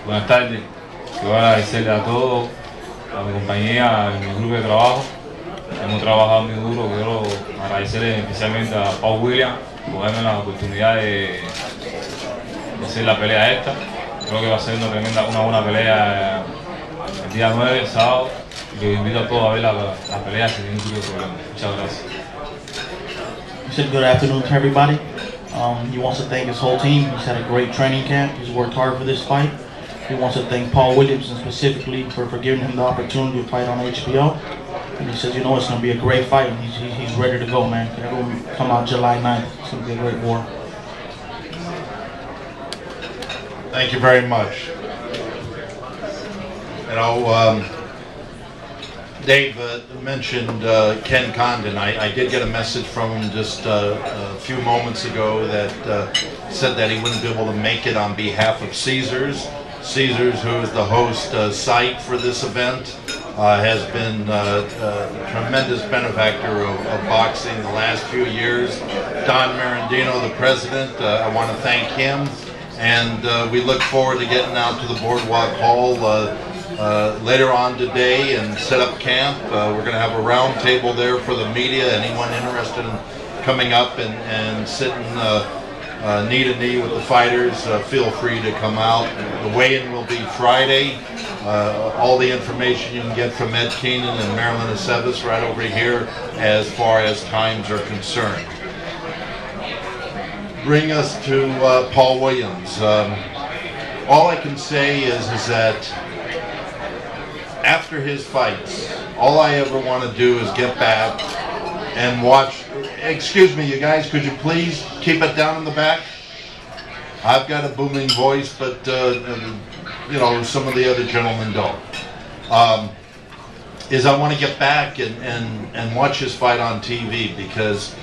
Buenas tardes. Quiero agradecerle a todos, a mi compañía, a mi grupo de trabajo. Hemos trabajado muy duro. Quiero agradecerle especialmente a Paul Williams por darme la oportunidad de hacer la pelea esta. Creo que va a ser una buena pelea el día 9, sábado. Y que invito a todos a ver la pelea sin ningún tipo de problema. Muchas gracias. He said good afternoon to everybody. He wants to thank his whole team. He's had a great training camp. He's worked hard for this fight. He wants to thank Paul Williams specifically for giving him the opportunity to fight on HBO. And he says, you know, it's going to be a great fight. And he's ready to go, man. Everyone come out July 9th. It's going to be a great war. Thank you very much. You know, Dave mentioned Ken Condon. I did get a message from him just a few moments ago that said that he wouldn't be able to make it on behalf of Caesars. Caesars, who is the host site for this event, has been a tremendous benefactor of boxing the last few years. Don Marandino, the president, I want to thank him. And we look forward to getting out to the Boardwalk Hall later on today and set up camp. We're going to have a round table there for the media. Anyone interested in coming up and sitting knee to knee with the fighters, feel free to come out. The weigh-in will be Friday. All the information you can get from Ed Keenan and Marilyn Aceves right over here as far as times are concerned. Bring us to Paul Williams. All I can say is that after his fights, all I ever want to do is get back and watch. Excuse me, you guys, could you please keep it down in the back? I've got a booming voice, but you know, some of the other gentlemen don't. Is I want to get back and watch his fight on TV, because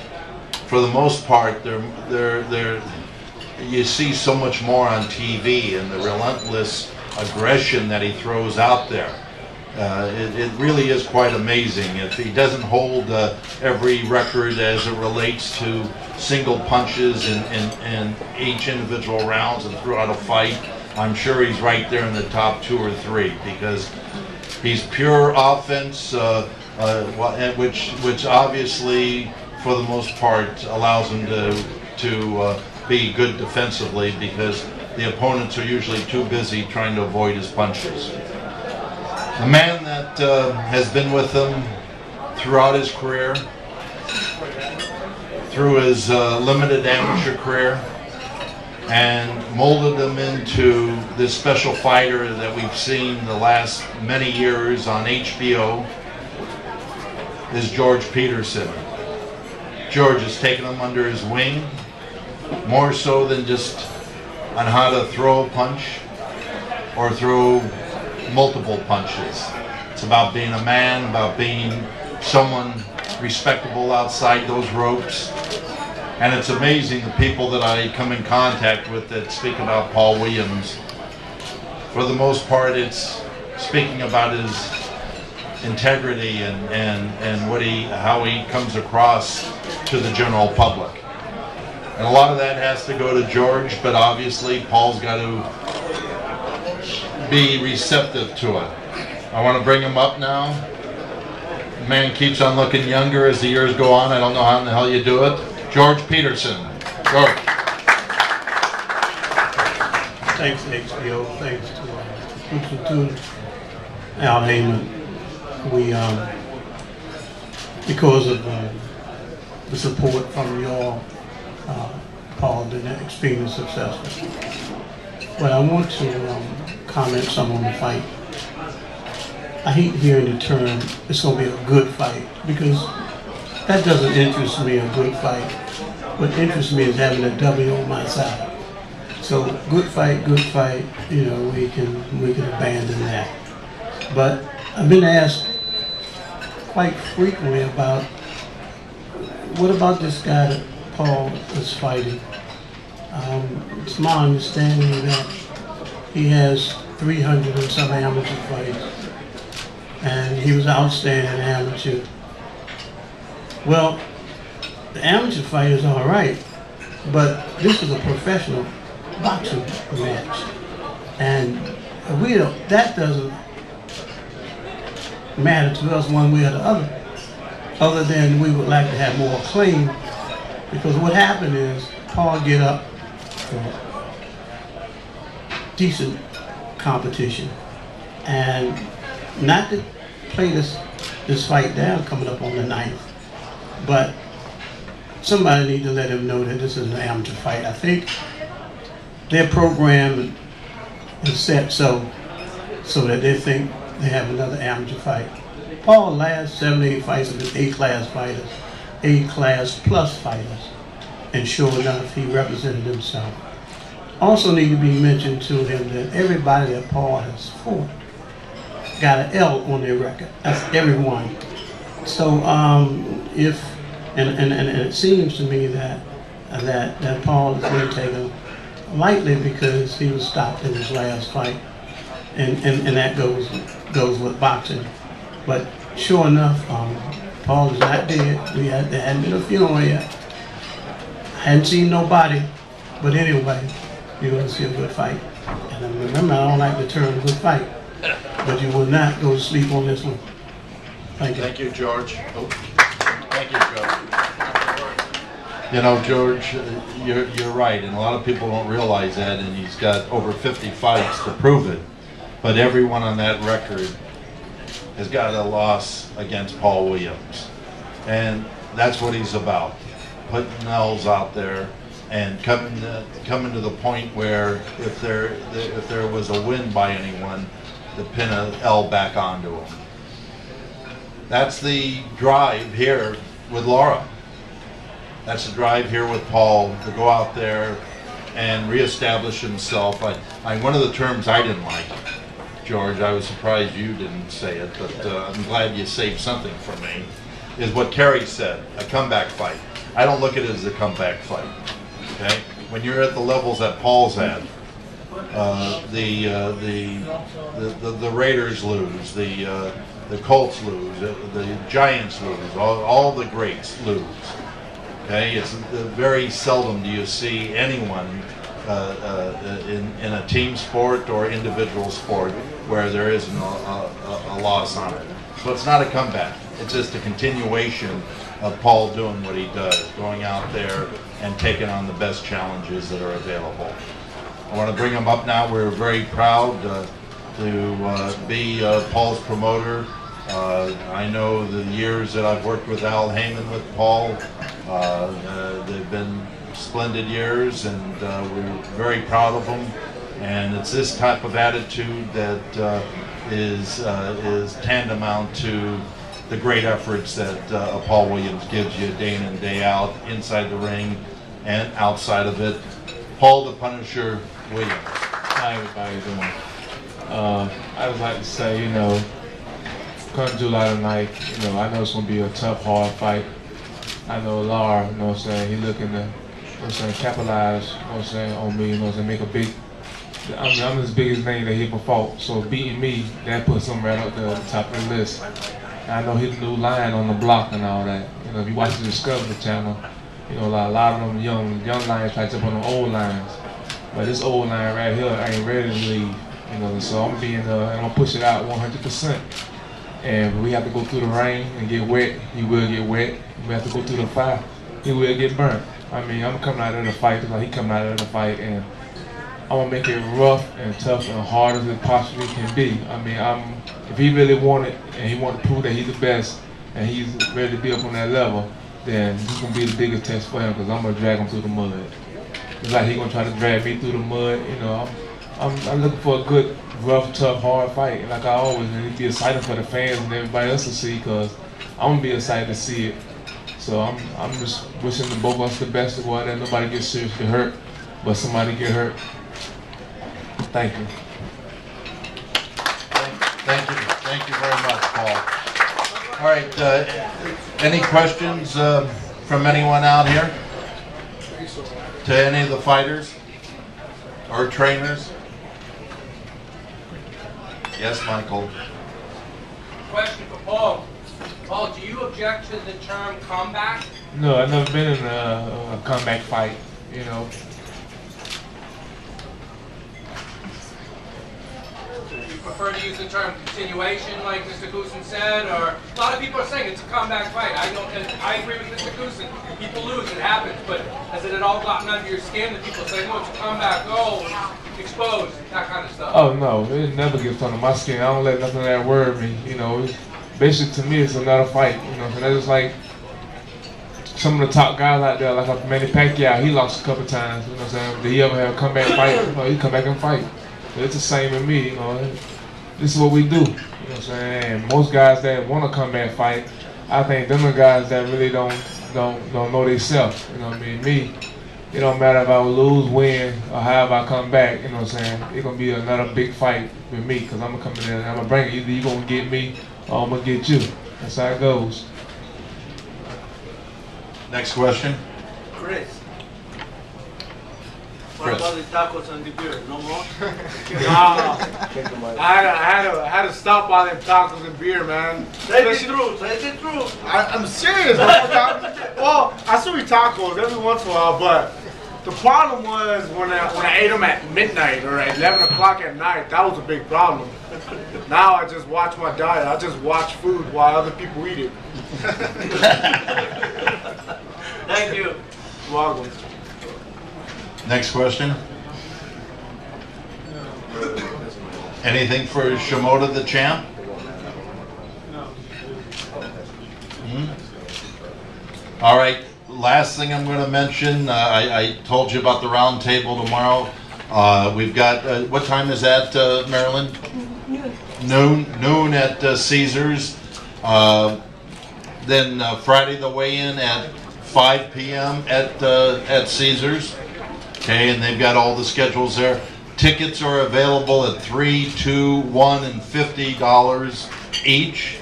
for the most part, you see so much more on TV, and the relentless aggression that he throws out there. It really is quite amazing. If he doesn't hold every record as it relates to single punches in each individual rounds and throughout a fight, I'm sure he's right there in the top 2 or 3, because he's pure offense, which obviously, for the most part, allows him to be good defensively, because the opponents are usually too busy trying to avoid his punches. The man that has been with him throughout his career, through his limited amateur career, and molded him into this special fighter that we've seen the last many years on HBO, is George Peterson. George has taken him under his wing, more so than just on how to throw a punch or throw multiple punches. It's about being a man, about being someone respectable outside those ropes. And it's amazing the people that I come in contact with that speak about Paul Williams. For the most part, it's speaking about his integrity and how he comes across to the general public. And a lot of that has to go to George, but obviously Paul's got to be receptive to it. I want to bring him up now. The man keeps on looking younger as the years go on. I don't know how in the hell you do it. George Peterson. George. Thanks to HBO. Thanks to Goossen Tutor, Al Heyman. We, because of the support from y'all, Paul been extremely successful. But I want to comment some on the fight. I hate hearing the term, it's going to be a good fight, because that doesn't interest me, a good fight. What interests me is having a W on my side. So good fight, you know, we can abandon that. But I've been asked quite frequently about, what about this guy that Paul is fighting? It's my understanding that he has 300 and some amateur fights, and he was outstanding amateur. Well, the amateur fight is all right, but this is a professional boxing match, and we don't, that doesn't matter to us one way or the other than we would like to have more acclaim, because what happened is Paul get up for decent competition, and not to play this fight down coming up on the 9th, but somebody need to let him know that this is an amateur fight. I think their program is set so that they think they have another amateur fight. Paul's last 7-8 fights have been A-class fighters, A-class plus fighters, and sure enough, he represented himself. Also need to be mentioned to him that everybody that Paul has fought got an L on their record. That's everyone. So and it seems to me that Paul is being taken lightly because he was stopped in his last fight, and that goes with boxing. But sure enough, Paul is not dead. There hadn't been a funeral yet. I hadn't seen nobody, but anyway, you're going to see a good fight. And remember, I don't like the term good fight, but you will not go to sleep on this one. Thank you. Thank you, George. Oh. Thank you, George. You know, George, you're right, and a lot of people don't realize that, and he's got over 50 fights to prove it. But everyone on that record has got a loss against Paul Williams, and that's what he's about, putting L's out there and coming to the point where if there was a win by anyone, to pin an L back onto him. That's the drive here with Lara. That's the drive here with Paul, to go out there and reestablish himself. One of the terms I didn't like, George, I was surprised you didn't say it, but I'm glad you saved something for me, is what Kery said, a comeback fight. I don't look at it as a comeback fight, okay? When you're at the levels that Paul's at, the Raiders lose, the Colts lose, the Giants lose, all the greats lose, okay? It's very seldom do you see anyone in a team sport or individual sport where there isn't a loss on it. So it's not a comeback. It's just a continuation of Paul doing what he does, going out there and taking on the best challenges that are available. I want to bring him up now. We're very proud to be Paul's promoter. I know the years that I've worked with Al Heyman with Paul, they've been splendid years, and we're very proud of them. And it's this type of attitude that is tantamount to the great efforts that Paul Williams gives you day in and day out, inside the ring and outside of it. Paul the Punisher Williams. How everybody doing? I would like to say, come July tonight, I know it's going to be a tough, hard fight. I know Lara, he looking to, capitalize, on me, make a big, I'm his biggest name that he ever fought, so beating me, that puts him right up there at the top of the list. And I know he's a new lion on the block and all that. If you watch the Discovery Channel, a lot of them young lions try to jump on the old lions. But this old lion right here ain't ready to leave, so I'm gonna push it out 100%. And we have to go through the rain and get wet, he will get wet. We have to go through the fire, he will get burnt. I'm coming out of the fight just like he coming out of the fight, and I'm gonna make it rough and tough and hard as it possibly can be. If he really wanted and he wanted to prove that he's the best and he's ready to be up on that level, then he's gonna be the biggest test for him, because I'm gonna drag him through the mud. It's like he's gonna try to drag me through the mud. I'm looking for a good, rough, tough, hard fight. And like I always, and it'd be exciting for the fans and everybody else to see, because I'm gonna be excited to see it. So I'm just wishing the both of us the best to go out there. Nobody gets seriously hurt, but somebody get hurt. Thank you. Thank you very much, Paul. All right, any questions from anyone out here? To any of the fighters or trainers? Yes, Michael. Question for Paul. Paul, do you object to the term comeback? No, I've never been in a comeback fight, prefer to use the term continuation, like Mr. Goossen said, or a lot of people are saying it's a comeback fight. I agree with Mr. Goossen. People lose, it happens, but has it at all gotten under your skin that people say, no, it's a comeback, oh, exposed, that kind of stuff? Oh no, it never gets under my skin. I don't let nothing of that worry me. You know, basically to me, it's another fight. You know, so that's just like some of the top guys out there, like Manny Pacquiao. He lost a couple times. You know what I'm saying? Did he ever have a comeback fight? You know, he come back and fight. But it's the same with me. You know, this is what we do. You know what I'm saying? And most guys that want to come back fight, I think them are guys that really don't know themselves. You know what I mean? Me, it don't matter if I lose, win, or however I come back. You know what I'm saying? It's gonna be another big fight with me because I'm gonna come in there and I'm gonna bring it. Either you gonna get me or I'm gonna get you. That's how it goes. Next question. Chris. What about the tacos and the beer? No more? I had to stop all them tacos and beer, man. Say the truth. Say the truth. I'm serious. Well, I still eat tacos every once in a while, but the problem was when I ate them at midnight or at 11 o'clock at night. That was a big problem. Now I just watch my diet. I just watch food while other people eat it. Thank you. Welcome. Next question. Anything for Shimoda, the champ? All right. Last thing I'm going to mention. I told you about the round table tomorrow. We've got. What time is that, Marilyn? Noon at Caesars. Then Friday the weigh-in at 5 p.m. at Caesars. Okay, and they've got all the schedules there. Tickets are available at $3, $2, $1, and $50 each.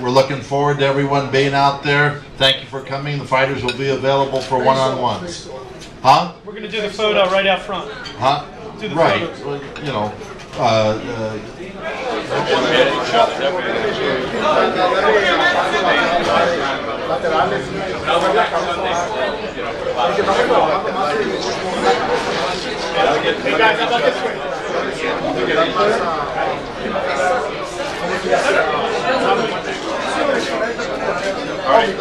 We're looking forward to everyone being out there. Thank you for coming. The fighters will be available for one-on-ones. Huh? We're going to do the photo right out front. Huh? Do the right. photos. You know. Hey guys, how about this way? All right.